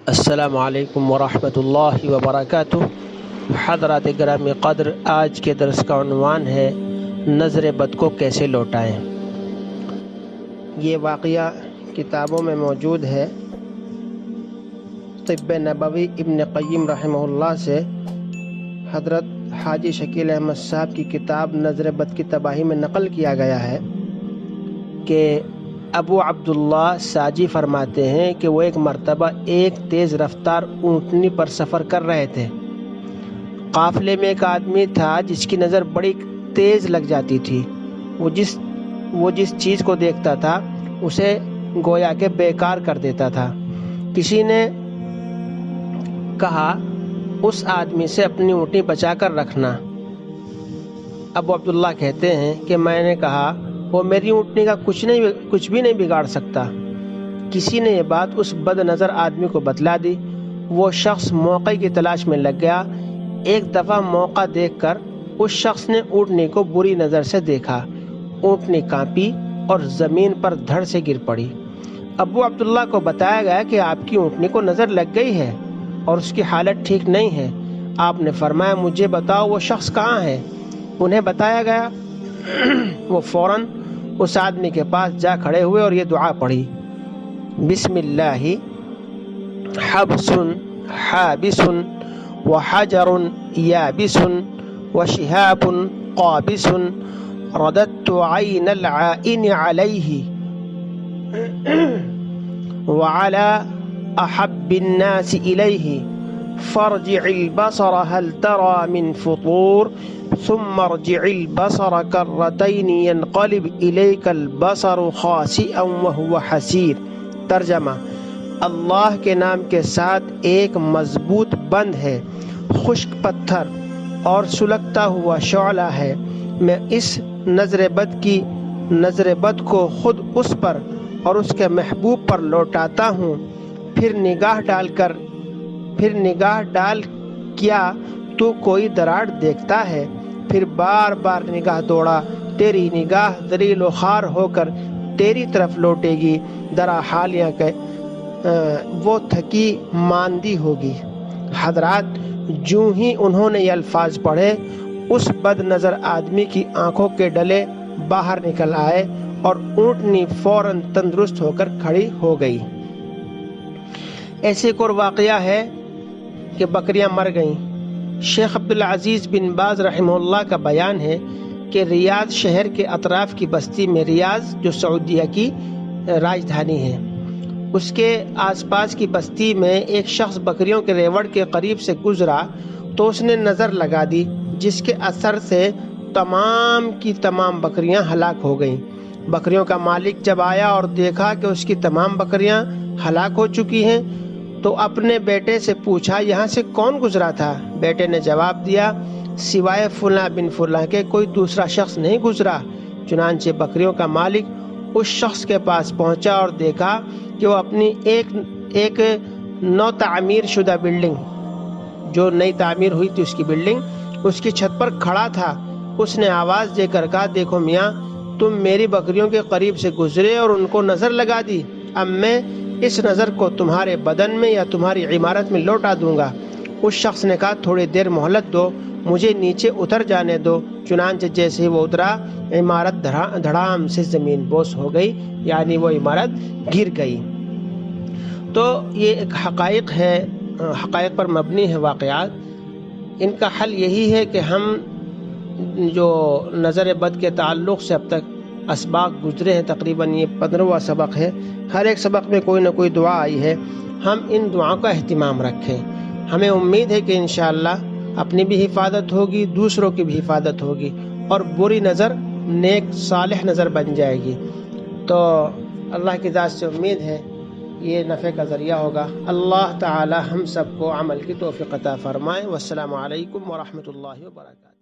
السلام علیکم ورحمۃ اللہ وبرکاتہ۔ حضرات گرامی قدر، آج کے درس کا عنوان ہے نظر بد کو کیسے لوٹائیں۔ یہ واقعہ کتابوں میں موجود ہے۔ طب نبوی ابن قیم رحمہ اللہ سے حضرت حاجی شکیل احمد صاحب کی کتاب نظر بد کی تباہی میں نقل کیا گیا ہے کہ ابو عبداللہ ساجی فرماتے ہیں کہ وہ ایک مرتبہ ایک تیز رفتار اونٹنی پر سفر کر رہے تھے۔ قافلے میں ایک آدمی تھا جس کی نظر بڑی تیز لگ جاتی تھی۔ وہ جس چیز کو دیکھتا تھا اسے گویا کہ بیکار کر دیتا تھا۔ کسی نے کہا اس آدمی سے اپنی اونٹنی بچا کر رکھنا۔ ابو عبداللہ کہتے ہیں کہ میں نے کہا وہ میری اونٹنی کا کچھ بھی نہیں بگاڑ سکتا۔ کسی نے یہ بات اس بد نظر آدمی کو بتلا دی۔ وہ شخص موقع کی تلاش میں لگ گیا۔ ایک دفعہ موقع دیکھ کر اس شخص نے اونٹنی کو بری نظر سے دیکھا۔ اونٹنی کانپی اور زمین پر دھڑ سے گر پڑی۔ ابو عبداللہ کو بتایا گیا کہ آپ کی اونٹنی کو نظر لگ گئی ہے اور اس کی حالت ٹھیک نہیں ہے۔ آپ نے فرمایا مجھے بتاؤ وہ شخص کہاں ہے؟ انہیں بتایا گیا۔ وہ فوراً اس آدمی کے پاس جا کھڑے ہوئے اور یہ دعا پڑھی، بسم اللہ حبس حابس وحجر یابس وشہاب قابس رددت عین العائن علیہ وعلى احب الناس الیہ فارجع البصر هل ترى من فطور ثم ارجع البصر کرتین ينقلب الیک البصر خاسئا وهو حسیر۔ ترجمہ: اللہ کے نام کے ساتھ ایک مضبوط بند ہے، خشک پتھر اور سلگتا ہوا شعلہ ہے۔ میں اس نظر بد کو خود اس پر اور اس کے محبوب پر لوٹاتا ہوں۔ پھر نگاہ ڈال کیا تو کوئی دراڑ دیکھتا ہے؟ پھر بار بار نگاہ دوڑا، تیری نگاہ ذلیل و خوار ہو کر تیری طرف لوٹے گی، درا حالیہ کہ وہ تھکی ماندی ہوگی۔ حضرات، جوں ہی انہوں نے یہ الفاظ پڑھے، اس بد نظر آدمی کی آنکھوں کے ڈلے باہر نکل آئے اور اونٹنی فوراً تندرست ہو کر کھڑی ہو گئی۔ ایسے ایک اور واقعہ ہے کہ بکریاں مر گئیں۔ شیخ عبدالعزیز بن باز رحمہ اللہ کا بیان ہے کہ ریاض شہر کے اطراف کی بستی میں، ریاض جو سعودیہ کی راجدھانی ہے، اس کے آس پاس کی بستی میں ایک شخص بکریوں کے ریوڑ کے قریب سے گزرا تو اس نے نظر لگا دی، جس کے اثر سے تمام کی تمام بکریاں ہلاک ہو گئیں۔ بکریوں کا مالک جب آیا اور دیکھا کہ اس کی تمام بکریاں ہلاک ہو چکی ہیں تو اپنے بیٹے سے پوچھا یہاں سے کون گزرا تھا؟ بیٹے نے جواب دیا سوائے فلاں بن فلاں کے کوئی دوسرا شخص نہیں گزرا۔ چنانچہ بکریوں کا مالک اس شخص کے پاس پہنچا اور دیکھا کہ وہ اپنی ایک نو تعمیر شدہ بلڈنگ، جو نئی تعمیر ہوئی تھی اس کی بلڈنگ، اس کی چھت پر کھڑا تھا۔ اس نے آواز دے کر کہا دیکھو میاں، تم میری بکریوں کے قریب سے گزرے اور ان کو نظر لگا دی، اب میں اس نظر کو تمہارے بدن میں یا تمہاری عمارت میں لوٹا دوں گا۔ اس شخص نے کہا تھوڑی دیر مہلت دو، مجھے نیچے اتر جانے دو۔ چنانچہ جیسے ہی وہ اترا، عمارت دھڑام سے زمین بوس ہو گئی، یعنی وہ عمارت گر گئی۔ تو یہ ایک حقائق پر مبنی ہے واقعات۔ ان کا حل یہی ہے کہ ہم جو نظر بد کے تعلق سے اب تک اسباق گزرے ہیں، تقریباً یہ 15واں سبق ہے، ہر ایک سبق میں کوئی نہ کوئی دعا آئی ہے، ہم ان دعاؤں کا اہتمام رکھیں۔ ہمیں امید ہے کہ انشاءاللہ اپنی بھی حفاظت ہوگی، دوسروں کی بھی حفاظت ہوگی اور بری نظر نیک صالح نظر بن جائے گی۔ تو اللہ کی ذات سے امید ہے یہ نفع کا ذریعہ ہوگا۔ اللہ تعالی ہم سب کو عمل کی توفیق عطا فرمائے۔ والسلام علیکم ورحمۃ اللہ وبرکاتہ۔